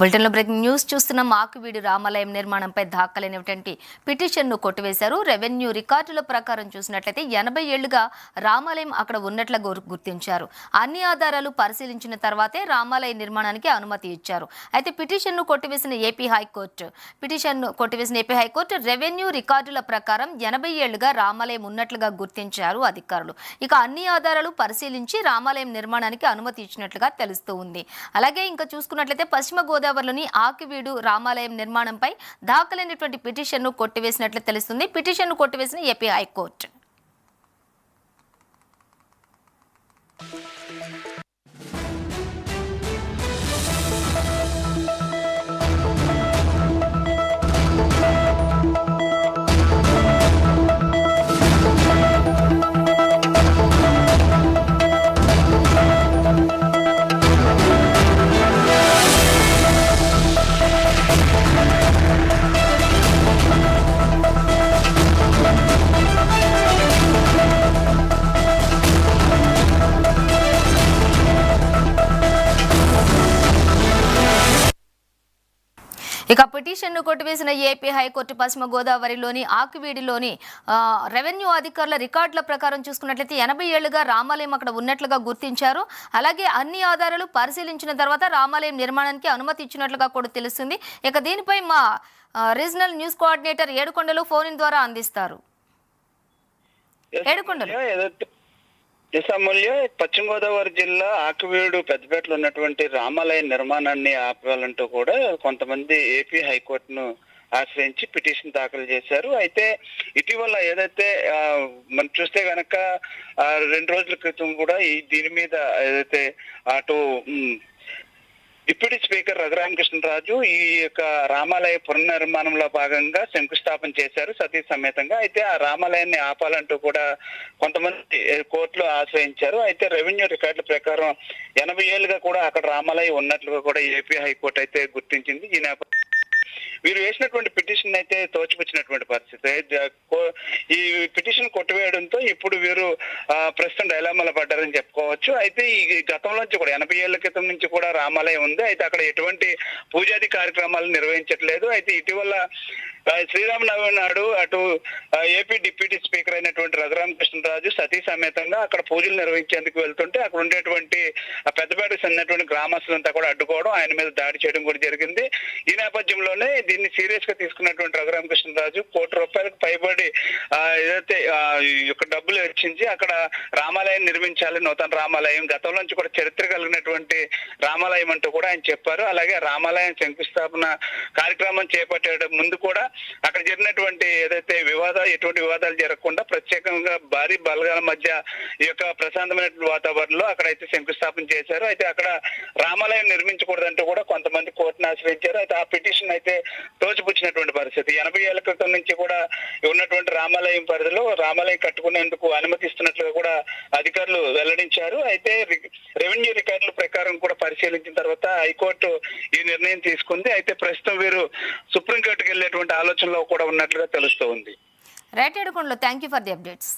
బులెటిన్లో breaking news చూస్తున్న మాకువీడు రామాలయం నిర్మాణంపై దాఖలైనటువంటి పిటిషన్ను కొట్టివేశారు. రెవెన్యూ రికార్డుల ప్రకారం చూసినట్లయితే 80 ఏళ్లుగా రామాలయం అక్కడ ఉన్నట్లుగా గుర్తించారు. అన్ని ఆధారాలు పరిశీలించిన తర్వాతే రామాలయ నిర్మాణానికి అనుమతి ఇచ్చారు. అయితే పిటిషన్ను కొట్టివేసిన ఏపీ హైకోర్టు రెవెన్యూ రికార్డుల ప్రకారం 80 ఏళ్లుగా రామాలయం ఉన్నట్లుగా గుర్తించారు అధికారులు. ఇక అన్ని ఆధారాలు పరిశీలించి రామాలయం నిర్మాణానికి అనుమతి ఇచ్చినట్లుగా తెలుస్తూ ఉంది. అలాగే ఇంకా చూసుకున్నట్లయితే పశ్చిమ గోదావరిలోని ఆకివీడు రామాలయం నిర్మాణంపై దాఖలైనటువంటి పిటిషన్ను కొట్టివేసినట్లు తెలుస్తుంది. పిటిషన్ను కొట్టివేసిన ఏపీ హైకోర్టు. ఇక పిటిషన్ను కొట్టివేసిన ఏపీ హైకోర్టు పశ్చిమ గోదావరిలోని ఆకివీడిలోని రెవెన్యూ అధికారుల రికార్డుల ప్రకారం చూసుకున్నట్లయితే 80 ఏళ్లుగా రామాలయం అక్కడ ఉన్నట్లుగా గుర్తించారు. అలాగే అన్ని ఆధారాలు పరిశీలించిన తర్వాత రామాలయం నిర్మాణానికి అనుమతి ఇచ్చినట్లుగా కూడా తెలుస్తుంది. ఇక దీనిపై మా రీజనల్ న్యూస్ కోఆర్డినేటర్ ఏడుకొండలు ఫోన్ ద్వారా అందిస్తారు. ఏడుకొండలు. పశ్చిమ గోదావరి జిల్లా ఆకివీడు పెద్దపేటలో ఉన్నటువంటి రామాలయ నిర్మాణాన్ని ఆపాలంటూ కూడా కొంతమంది ఏపీ హైకోర్టును ఆశ్రయించి పిటిషన్ దాఖలు చేశారు. అయితే ఇటీవల ఏదైతే మనం చూస్తే గనక 2 రోజుల క్రితం కూడా దీని మీద ఏదైతే అటు డిప్యూటీ స్పీకర్ రఘురామకృష్ణరాజు ఈ యొక్క రామాలయ పునర్నిర్మాణంలో భాగంగా శంకుస్థాపన చేశారు సతీ సమేతంగా. అయితే ఆ రామాలయాన్ని ఆపాలంటూ కూడా కొంతమంది కోర్టులో ఆశ్రయించారు. అయితే రెవెన్యూ రికార్డుల ప్రకారం 80 ఏళ్ళుగా కూడా అక్కడ రామాలయం ఉన్నట్లుగా కూడా ఏపీ హైకోర్టు అయితే గుర్తించింది. ఈ నేపథ్యంలో వీరు వేసినటువంటి పిటిషన్ అయితే తోచిపుచ్చినటువంటి పరిస్థితి. ఈ పిటిషన్ కొట్టివేయడంతో ఇప్పుడు వీరు ప్రస్తుతం డైలామాలో పడ్డారని చెప్పుకోవచ్చు. అయితే ఈ గతంలో నుంచి కూడా 80 ఏళ్ల క్రితం నుంచి కూడా రామాలయం ఉంది. అయితే అక్కడ ఎటువంటి పూజాది కార్యక్రమాలు నిర్వహించట్లేదు. అయితే ఇటీవల శ్రీరామనవమి నాడు అటు ఏపీ డిప్యూటీ స్పీకర్ అయినటువంటి రఘురామకృష్ణరాజు సతీ సమేతంగా అక్కడ పూజలు నిర్వహించేందుకు వెళ్తుంటే అక్కడ ఉండేటువంటి పెద్దపేటకు చెందినటువంటి గ్రామస్తులంతా కూడా అడ్డుకోవడం, ఆయన మీద దాడి చేయడం కూడా జరిగింది. ఈ నేపథ్యంలోనే దీన్ని సీరియస్ గా తీసుకున్నటువంటి రఘురామకృష్ణరాజు ₹1 కోటి పైబడి ఏదైతే డబ్బులు వెచ్చించి అక్కడ రామాలయం నిర్మించాలి, నూతన రామాలయం, గతంలో నుంచి కూడా చరిత్ర కలిగినటువంటి రామాలయం అంటూ కూడా ఆయన చెప్పారు. అలాగే రామాలయం శంకుస్థాపన కార్యక్రమం చేపట్టే ముందు కూడా అక్కడ జరిగినటువంటి ఏదైతే ఎటువంటి వివాదాలు జరగకుండా ప్రత్యేకంగా భారీ బలగాల మధ్య ఈ యొక్క ప్రశాంతమైనటువంటి వాతావరణంలో అక్కడైతే శంకుస్థాపన చేశారు. అయితే అక్కడ రామాలయం నిర్మించకూడదంటూ కూడా కొంతమంది కోర్టును ఆశ్రయించారు. అయితే ఆ పిటిషన్ అయితే తోచిపుచ్చినటువంటి పరిస్థితి. 80 ఏళ్ల క్రితం నుంచి కూడా ఉన్నటువంటి రామాలయం పరిధిలో రామాలయం కట్టుకునేందుకు అనుమతిస్తున్నట్లుగా కూడా అధికారులు వెల్లడించారు. అయితే రెవెన్యూ రికార్డుల ప్రకారం కూడా పరిశీలించిన తర్వాత హైకోర్టు ఈ నిర్ణయం తీసుకుంది. అయితే ప్రస్తుతం వీరు సుప్రీంకోర్టుకు వెళ్ళేటువంటి ఆలోచనలో కూడా ఉన్నట్లుగా తెలుస్తూ ఉంది. Right Yedukondalu, thank you for the updates.